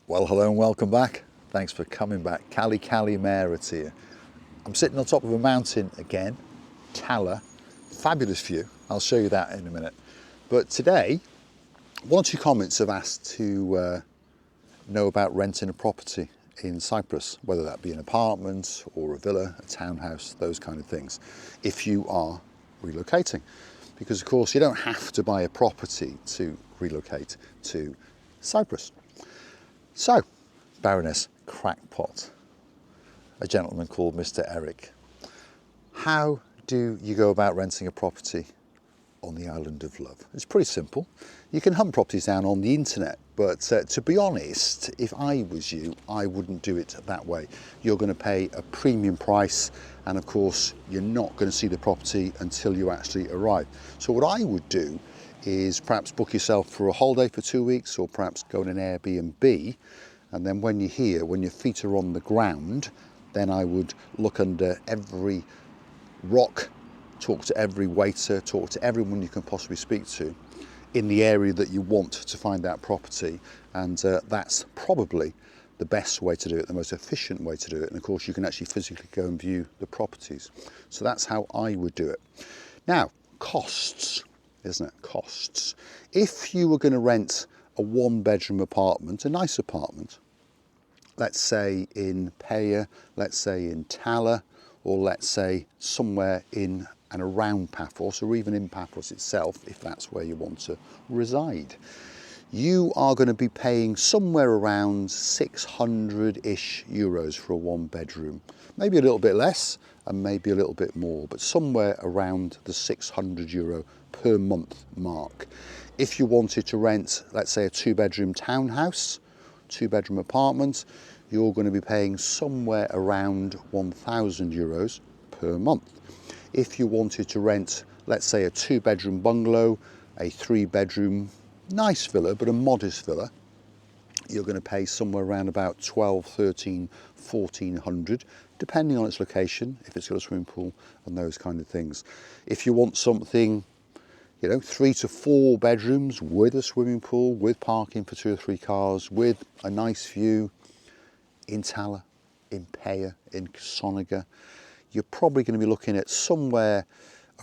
Well, hello and welcome back. Thanks for coming back. Cali Mare here. I'm sitting on top of a mountain again, Cala. Fabulous view. I'll show you that in a minute. But today, one or two comments have asked to know about renting a property in Cyprus, whether that be an apartment or a villa, a townhouse, those kind of things, if you are relocating. Because of course you don't have to buy a property to relocate to Cyprus. So, Baroness Crackpot, a gentleman called Mr. Eric. How do you go about renting a property on the island of love? It's pretty simple. You can hunt properties down on the internet, but to be honest, if I was you, I wouldn't do it that way. You're going to pay a premium price, and of course, you're not going to see the property until you actually arrive. So what I would do is perhaps book yourself for a holiday for 2 weeks, or perhaps go on an Airbnb, and then when you're here, when your feet are on the ground, then I would look under every rock, talk to every waiter, talk to everyone you can possibly speak to in the area that you want to find that property, and that's probably the best way to do it, the most efficient way to do it, and of course you can actually physically go and view the properties. So that's how I would do it. Now, costs. Isn't it? Costs. If you were going to rent a one-bedroom apartment, a nice apartment, let's say in Paya, let's say in Tala, or let's say somewhere in and around Paphos, or even in Paphos itself, if that's where you want to reside, you are going to be paying somewhere around 600-ish euros for a one-bedroom. Maybe a little bit less and maybe a little bit more, but somewhere around the 600 euro per month mark. If you wanted to rent, let's say, a two-bedroom townhouse, two-bedroom apartment, you're going to be paying somewhere around 1,000 euros per month. If you wanted to rent, let's say, a two-bedroom bungalow, a three-bedroom nice villa, but a modest villa, you're going to pay somewhere around about 12, 13, 1400, depending on its location, if it's got a swimming pool and those kind of things. If you want something, 3 to 4 bedrooms with a swimming pool, with parking for 2 or 3 cars, with a nice view in Tala, in Paya, in Sonaga, you're probably going to be looking at somewhere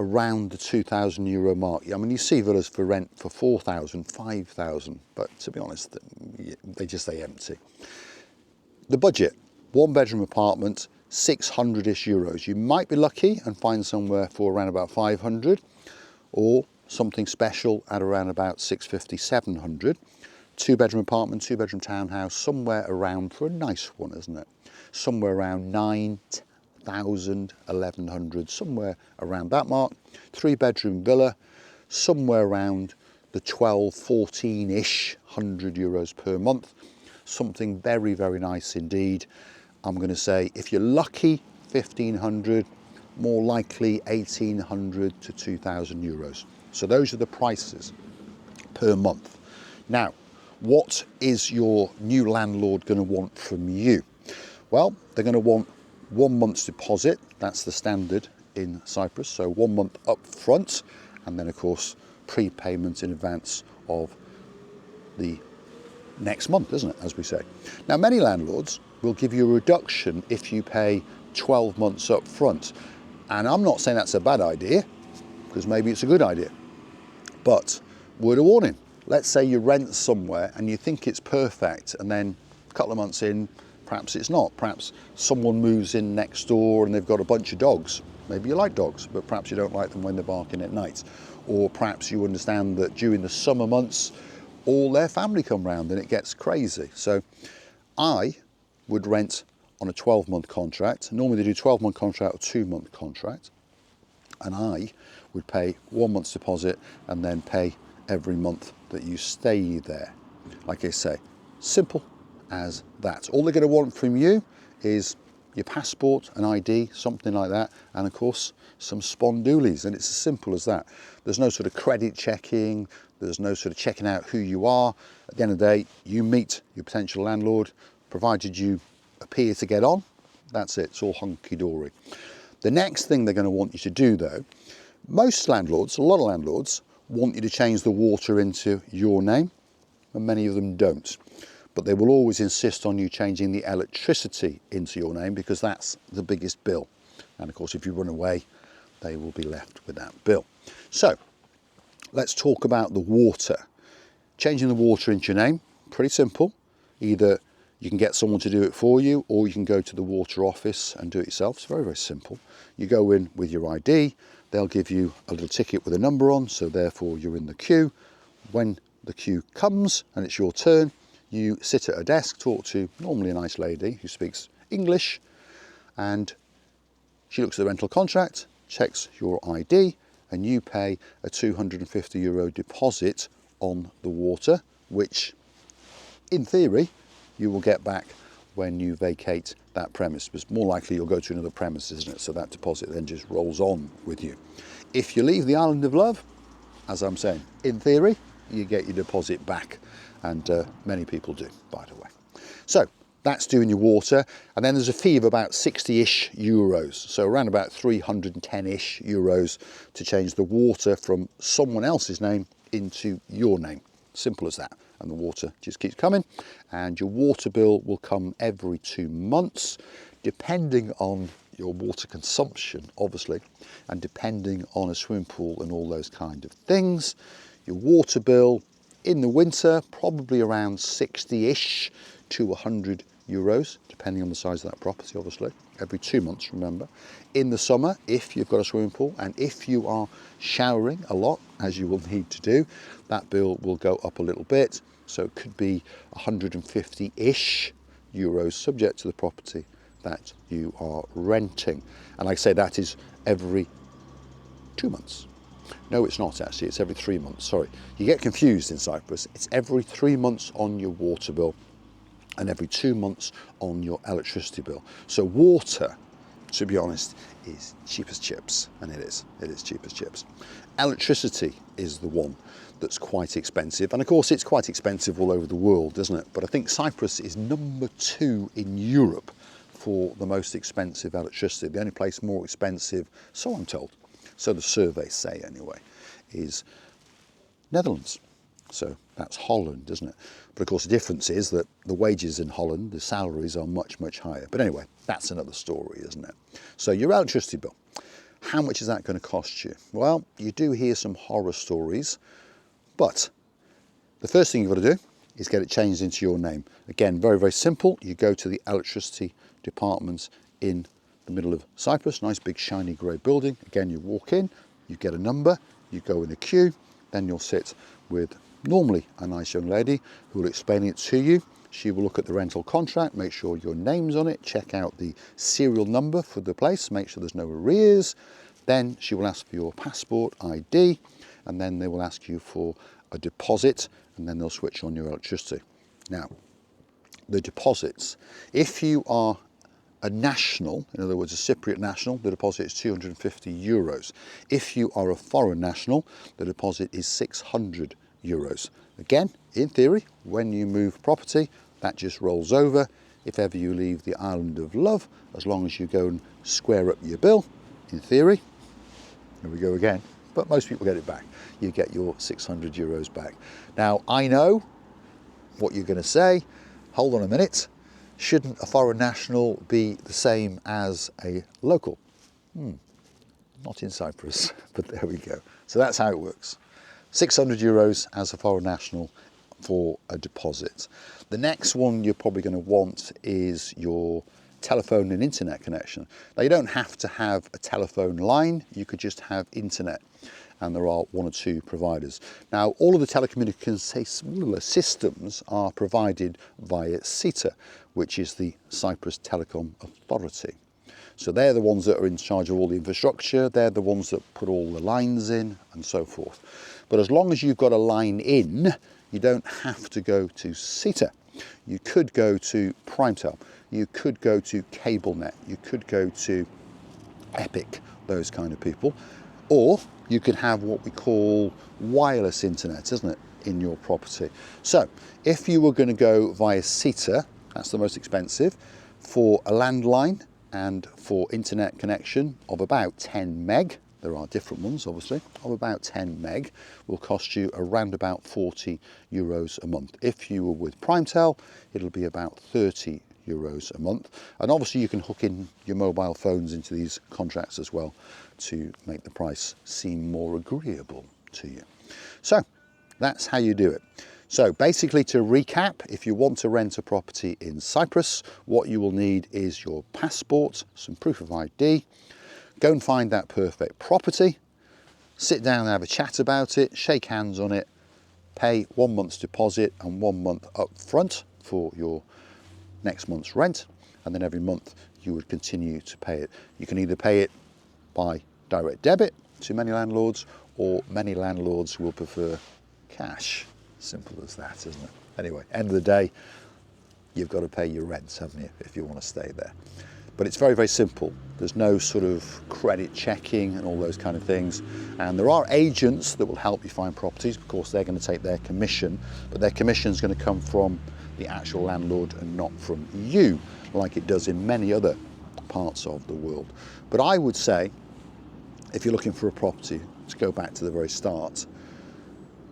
around the 2,000 euro mark. I mean, you see villas for rent for 4,000, 5,000, but to be honest, they just stay empty. The budget, one bedroom apartment, 600-ish euros. You might be lucky and find somewhere for around about 500, or something special at around about 650, 700. Two bedroom apartment, two bedroom townhouse, somewhere around, for a nice one, isn't it? Somewhere around 9,000, 1,100, somewhere around that mark. Three bedroom villa, somewhere around the 12, 14-ish, 100 euros per month. Something very, very nice indeed. I'm going to say, if you're lucky, 1,500, more likely 1,800 to 2,000 euros. So those are the prices per month. Now, what is your new landlord going to want from you? Well, they're going to want 1 month's deposit. That's the standard in Cyprus. So 1 month up front, and then of course prepayment in advance of the next month, isn't it, as we say. Now, many landlords will give you a reduction if you pay 12 months up front. And I'm not saying that's a bad idea, because maybe it's a good idea. But word of warning, let's say you rent somewhere and you think it's perfect, and then a couple of months in, perhaps it's not. Perhaps someone moves in next door and they've got a bunch of dogs. Maybe you like dogs, but perhaps you don't like them when they're barking at night. Or perhaps you understand that during the summer months, all their family come round and it gets crazy. So I would rent on a 12-month contract. Normally they do 12-month contract or 2-month contract. And I would pay 1 month's deposit and then pay every month that you stay there. Like I say, simple as that. All they're going to want from you is your passport, an ID, something like that, and of course some spondoolies, and it's as simple as that. There's no sort of credit checking, there's no sort of checking out who you are. At the end of the day, you meet your potential landlord, provided you appear to get on, that's it, it's all hunky-dory. The next thing they're going to want you to do though, most landlords, a lot of landlords, want you to change the water into your name, and many of them don't. but they will always insist on you changing the electricity into your name because that's the biggest bill. And of course, if you run away, they will be left with that bill. So let's talk about the water. Changing the water into your name, pretty simple. Either you can get someone to do it for you, or you can go to the water office and do it yourself. It's very, very simple. You go in with your ID, they'll give you a little ticket with a number on, so therefore you're in the queue. When the queue comes and it's your turn, you sit at a desk, talk to normally a nice lady who speaks English, and she looks at the rental contract, checks your ID, and you pay a €250 deposit on the water, which in theory you will get back when you vacate that premise. But more likely you'll go to another premise, isn't it? So that deposit then just rolls on with you. If you leave the island of love, as I'm saying, in theory, you get your deposit back, and many people do, by the way. So that's doing your water, and then there's a fee of about 60-ish euros, so around about 310-ish euros to change the water from someone else's name into your name. Simple as that. And the water just keeps coming, and your water bill will come every 2 months, depending on your water consumption, obviously, and depending on a swimming pool and all those kind of things. Your water bill in the winter, probably around 60-ish to 100 euros, depending on the size of that property, obviously, every 2 months, remember. In the summer, if you've got a swimming pool and if you are showering a lot, as you will need to do, that bill will go up a little bit. So it could be 150-ish euros, subject to the property that you are renting. And like I say, that is every 2 months. No, it's not actually, it's every 3 months, sorry. You get confused in Cyprus. It's every 3 months on your water bill and every 2 months on your electricity bill. So water, to be honest, is cheap as chips, and it is cheap as chips. Electricity is the one that's quite expensive, and of course it's quite expensive all over the world, isn't it? But I think Cyprus is number 2 in Europe for the most expensive electricity. The only place more expensive, so I'm told, so the surveys say anyway, is Netherlands. So that's Holland, isn't it? But of course the difference is that the wages in Holland, the salaries are much, much higher. But anyway, that's another story, isn't it? So your electricity bill, how much is that going to cost you? Well, you do hear some horror stories, but the first thing you've got to do is get it changed into your name. Again, very, very simple. You go to the electricity department in the middle of Cyprus, nice big shiny grey building. Again, you walk in, you get a number, you go in a queue, then you'll sit with normally a nice young lady who will explain it to you. She will look at the rental contract, make sure your name's on it, check out the serial number for the place, make sure there's no arrears. Then she will ask for your passport, ID, and then they will ask you for a deposit, and then they'll switch on your electricity. Now, the deposits, if you are a national, in other words, a Cypriot national, the deposit is 250 euros. If you are a foreign national, the deposit is 600 euros. Again, in theory, when you move property, that just rolls over. If ever you leave the island of love, as long as you go and square up your bill, in theory, here we go again, but most people get it back. You get your 600 euros back. Now, I know what you're going to say. Hold on a minute. Shouldn't a foreign national be the same as a local? Not in Cyprus, but there we go. So that's how it works. 600 euros as a foreign national for a deposit. The next one you're probably going to want is your telephone and internet connection. Now, you don't have to have a telephone line, you could just have internet, and there are 1 or 2 providers. Now, all of the telecommunications systems are provided via CETA, which is the Cyprus Telecom Authority. So they're the ones that are in charge of all the infrastructure, they're the ones that put all the lines in and so forth. But as long as you've got a line in, you don't have to go to CETA. You could go to Primetel, you could go to CableNet, you could go to Epic, those kind of people. Or you could have what we call wireless internet, isn't it, in your property. So if you were going to go via CETA, that's the most expensive, for a landline and for internet connection of about 10 meg, there are different ones obviously, of about 10 meg will cost you around about 40 euros a month. If you were with PrimeTel, it'll be about 30 euros a month. And obviously you can hook in your mobile phones into these contracts as well to make the price seem more agreeable to you. So that's how you do it. So basically, to recap, if you want to rent a property in Cyprus, what you will need is your passport, some proof of ID, go and find that perfect property, sit down and have a chat about it, shake hands on it, pay 1 month's deposit and 1 month up front for your next month's rent, and then every month you would continue to pay it. You can either pay it by direct debit to many landlords, or many landlords will prefer cash. Simple as that, isn't it? Anyway, end of the day, you've got to pay your rents, haven't you, if you want to stay there. But it's very, very simple. There's no sort of credit checking and all those kind of things. And there are agents that will help you find properties. Of course, they're going to take their commission, but their commission is going to come from the actual landlord and not from you, like it does in many other parts of the world. But I would say, if you're looking for a property, to go back to the very start,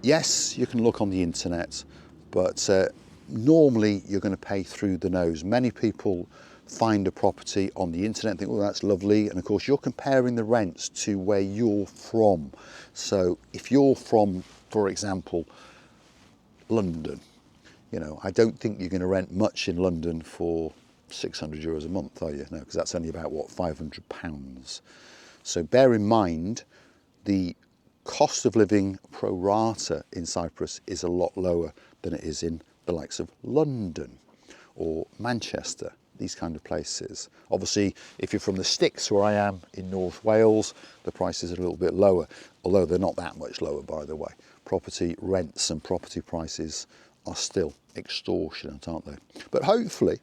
yes, you can look on the internet, but normally you're going to pay through the nose. Many people find a property on the internet and think, oh, that's lovely. And of course, you're comparing the rents to where you're from. So if you're from, for example, London, you know, I don't think you're going to rent much in London for 600 euros a month, are you? No, because that's only about, what, 500 pounds. So bear in mind, the cost of living pro rata in Cyprus is a lot lower than it is in the likes of London or Manchester, these kind of places. Obviously, if you're from the sticks where I am in North Wales, the prices are a little bit lower, although they're not that much lower, by the way. Property rents and property prices are still extortionate, aren't they? But hopefully,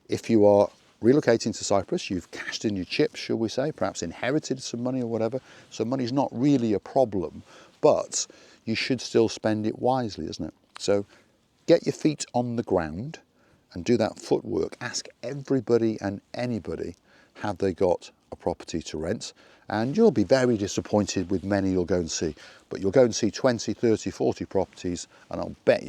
if you are relocating to Cyprus, you've cashed in your chips, shall we say, perhaps inherited some money or whatever. So money's not really a problem, but you should still spend it wisely, isn't it? So get your feet on the ground and do that footwork. Ask everybody and anybody, have they got a property to rent? And you'll be very disappointed with many you'll go and see. But you'll go and see 20, 30, 40 properties, and I'll bet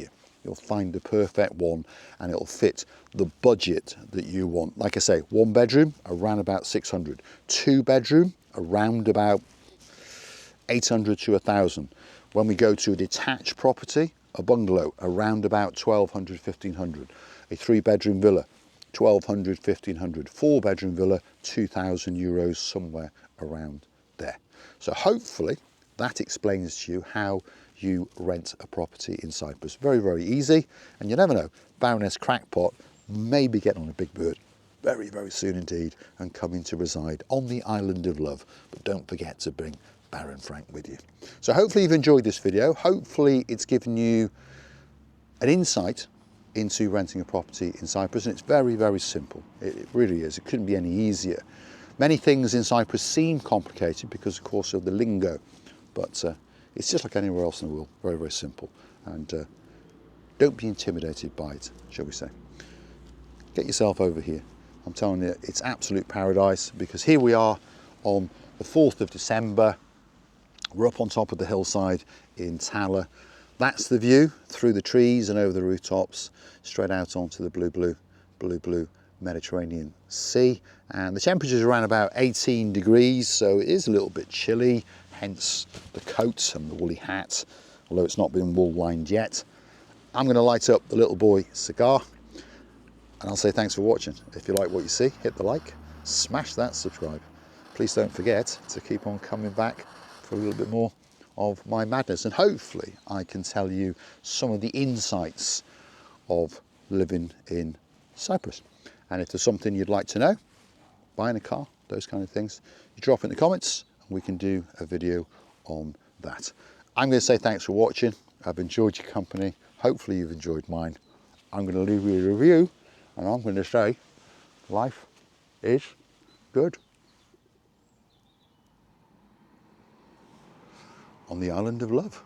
you'll find the perfect one and it'll fit the budget that you want. Like I say, 1 bedroom, around about 600. 2 bedroom, around about 800 to 1,000. When we go to a detached property, a bungalow, around about 1,200, 1,500. A 3-bedroom villa, 1,200, 1,500. 4-bedroom villa, 2,000 euros, somewhere around there. So hopefully that explains to you how you rent a property in Cyprus. Very, very easy. And you never know, Baroness Crackpot may be getting on a big bird very, very soon indeed and coming to reside on the island of love. But don't forget to bring Baron Frank with you. So hopefully you've enjoyed this video. Hopefully it's given you an insight into renting a property in Cyprus. And it's very, very simple. It really is. It couldn't be any easier. Many things in Cyprus seem complicated because, of course, of the lingo. But it's just like anywhere else in the world, very, very simple. And don't be intimidated by it, shall we say. Get yourself over here. I'm telling you, it's absolute paradise because here we are on the 4th of December. We're up on top of the hillside in Tala. That's the view through the trees and over the rooftops, straight out onto the blue Mediterranean Sea. And the temperature is around about 18 degrees, so it is a little bit chilly. Hence the coat and the woolly hat, although it's not been wool lined yet. I'm going to light up the little boy cigar and I'll say thanks for watching. If you like what you see, hit the like, smash that subscribe. Please don't forget to keep on coming back for a little bit more of my madness, and hopefully I can tell you some of the insights of living in Cyprus. And if there's something you'd like to know, buying a car, those kind of things, you drop it in the comments. We can do a video on that. I'm going to say thanks for watching. I've enjoyed your company. Hopefully you've enjoyed mine. I'm going to leave you a review and I'm going to say life is good on the island of love.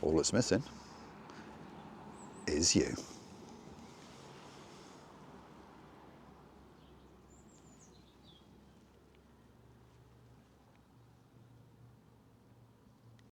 All that's missing is you.